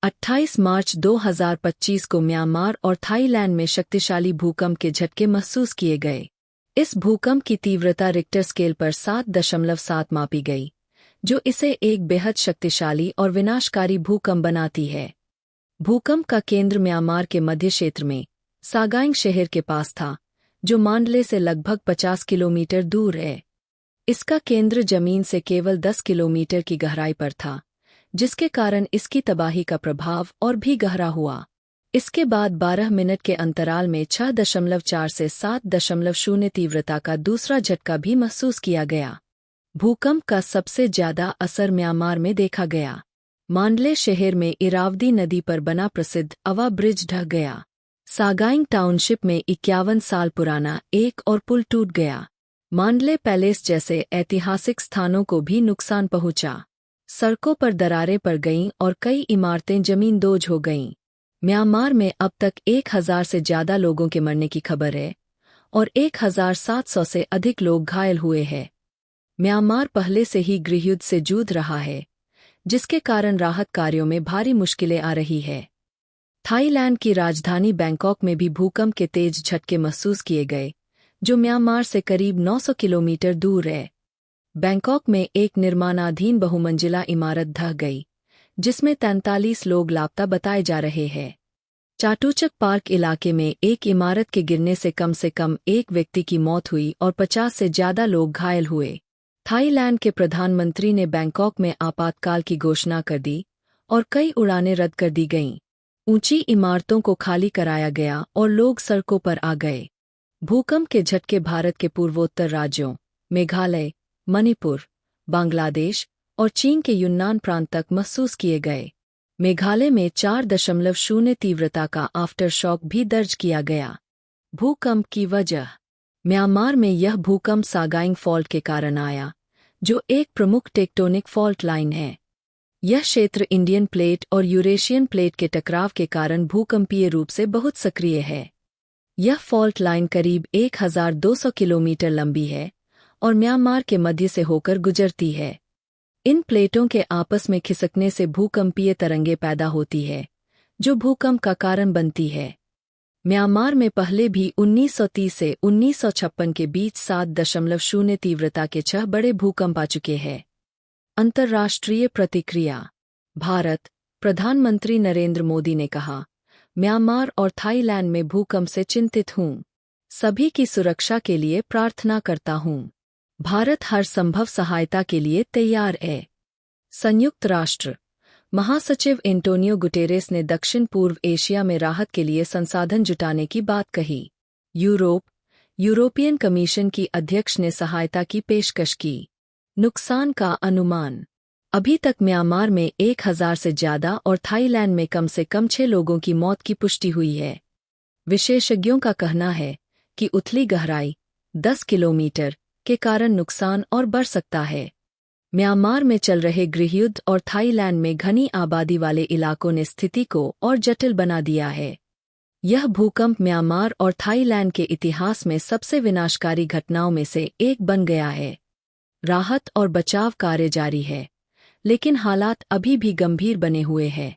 28 मार्च 2025 को म्यांमार और थाईलैंड में शक्तिशाली भूकंप के झटके महसूस किए गए। इस भूकंप की तीव्रता रिक्टर स्केल पर 7.7 मापी गई, जो इसे एक बेहद शक्तिशाली और विनाशकारी भूकंप बनाती है। भूकंप का केंद्र म्यांमार के मध्य क्षेत्र में सागाइंग शहर के पास था, जो मांडले से लगभग 50 किलोमीटर दूर है। इसका केंद्र जमीन से केवल 10 किलोमीटर की गहराई पर था, जिसके कारण इसकी तबाही का प्रभाव और भी गहरा हुआ। इसके बाद 12 मिनट के अंतराल में 6.4 से 7.0 तीव्रता का दूसरा झटका भी महसूस किया गया। भूकंप का सबसे ज्यादा असर म्यांमार में देखा गया। मांडले शहर में इरावदी नदी पर बना प्रसिद्ध अवा ब्रिज ढह गया। सागाइंग टाउनशिप में 51 साल पुराना एक और पुल टूट गया। मांडले पैलेस जैसे ऐतिहासिक स्थानों को भी नुकसान पहुंचा। सड़कों पर दरारें पड़ गईं और कई इमारतें जमींदोज हो गईं। म्यांमार में अब तक 1000 से ज्यादा लोगों के मरने की खबर है और 1700 से अधिक लोग घायल हुए हैं। म्यांमार पहले से ही गृहयुद्ध से जूझ रहा है, जिसके कारण राहत कार्यों में भारी मुश्किलें आ रही है। थाईलैंड की राजधानी बैंकॉक में भी भूकंप के तेज झटके महसूस किए गए, जो म्यांमार से करीब 900 किलोमीटर दूर है। बैंकॉक में एक निर्माणाधीन बहुमंजिला इमारत ढह गई, जिसमें 43 लोग लापता बताए जा रहे हैं। चाटुचक पार्क इलाके में एक इमारत के गिरने से कम एक व्यक्ति की मौत हुई और 50 से ज्यादा लोग घायल हुए। थाईलैंड के प्रधानमंत्री ने बैंकॉक में आपातकाल की घोषणा कर दी और कई उड़ानें रद्द कर दी गईं। ऊंची इमारतों को खाली कराया गया और लोग सड़कों पर आ गए। भूकंप के झटके भारत के पूर्वोत्तर राज्यों मेघालय, मणिपुर, बांग्लादेश और चीन के यूनान प्रांत तक महसूस किए गए। मेघालय में 4.0 तीव्रता का आफ्टर शॉक भी दर्ज किया गया। भूकंप की वजह। म्यांमार में यह भूकंप सागाइंग फॉल्ट के कारण आया, जो एक प्रमुख टेक्टोनिक फॉल्ट लाइन है। यह क्षेत्र इंडियन प्लेट और यूरेशियन प्लेट के टकराव के कारण भूकंपीय रूप से बहुत सक्रिय है। यह फॉल्ट लाइन करीब 1200 किलोमीटर लंबी है और म्यांमार के मध्य से होकर गुजरती है। इन प्लेटों के आपस में खिसकने से भूकंपीय तरंगें पैदा होती है, जो भूकंप का कारण बनती है। म्यांमार में पहले भी 1930 से 1956 के बीच 7.0 तीव्रता के 6 बड़े भूकंप आ चुके हैं। अंतर्राष्ट्रीय प्रतिक्रिया। भारत। प्रधानमंत्री नरेंद्र मोदी ने कहा, म्यांमार और थाईलैंड में भूकंप से चिंतित हूँ। सभी की सुरक्षा के लिए प्रार्थना करता हूँ। भारत हर संभव सहायता के लिए तैयार है। संयुक्त राष्ट्र महासचिव एंटोनियो गुटेरेस ने दक्षिण पूर्व एशिया में राहत के लिए संसाधन जुटाने की बात कही। यूरोपियन कमीशन की अध्यक्ष ने सहायता की पेशकश की। नुकसान का अनुमान। अभी तक म्यांमार में 1000 से ज्यादा और थाईलैंड में कम से कम 6 लोगों की मौत की पुष्टि हुई है। विशेषज्ञों का कहना है कि उथली गहराई 10 किलोमीटर के कारण नुकसान और बढ़ सकता है। म्यांमार में चल रहे गृहयुद्ध और थाईलैंड में घनी आबादी वाले इलाकों ने स्थिति को और जटिल बना दिया है। यह भूकंप म्यांमार और थाईलैंड के इतिहास में सबसे विनाशकारी घटनाओं में से एक बन गया है। राहत और बचाव कार्य जारी है, लेकिन हालात अभी भी गंभीर बने हुए हैं।